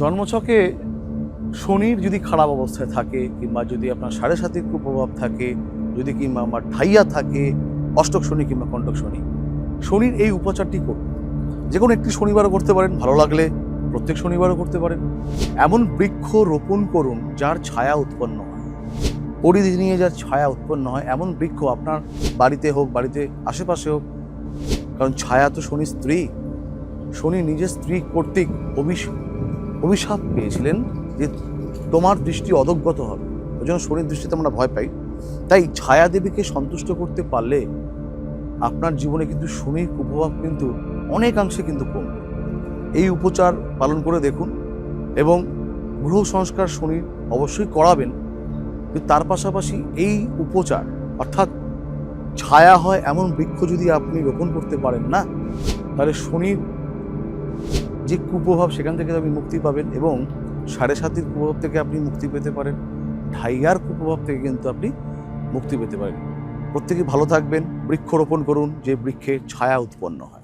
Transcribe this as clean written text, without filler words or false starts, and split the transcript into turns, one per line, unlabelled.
জন্মছকে শনির যদি খারাপ অবস্থায় থাকে কিংবা যদি আপনার সাড়ে সাতির কুপ্রভাব থাকে, যদি কিংবা আমার ঢাইয়া থাকে, অষ্টক শনি কিংবা কণ্টক শনি, শনির এই উপচারটি করুন। যে কোনো একটি শনিবারও করতে পারেন, ভালো লাগলে প্রত্যেক শনিবারও করতে পারেন। এমন বৃক্ষ রোপণ করুন যার ছায়া উৎপন্ন হয়, পরিধি নিয়ে যার ছায়া উৎপন্ন হয়, এমন বৃক্ষ আপনার বাড়িতে হোক, বাড়িতে আশেপাশে হোক। কারণ ছায়া তো শনির স্ত্রী। শনি নিজের স্ত্রী কর্তৃক অভিশাপ পেয়েছিলেন যে তোমার দৃষ্টি অধঃগত হবে। ওই জন্য শনির দৃষ্টিতে আমরা ভয় পাই। তাই ছায়া দেবীকে সন্তুষ্ট করতে পারলে আপনার জীবনে কিন্তু শনির কুপ্রভাব কিন্তু অনেকাংশে কিন্তু কমবে। এই উপচার পালন করে দেখুন এবং গ্রহ সংস্কার শনির অবশ্যই করাবেন। কিন্তু তার পাশাপাশি এই উপচার অর্থাৎ ছায়া হয় এমন বৃক্ষ যদি আপনি রোপণ করতে পারেন না, তাহলে শনির যে কুপ্রভাব সেখান থেকে আপনি মুক্তি পাবেন এবং সাড়ে সাতির কুপ্রভাব থেকে আপনি মুক্তি পেতে পারেন, ঢাইয়ার কুপ্রভাব থেকে কিন্তু আপনি মুক্তি পেতে পারেন। প্রত্যেকে ভালো থাকবেন, বৃক্ষ রোপণ করুন যে বৃক্ষে ছায়া উৎপন্ন হয়।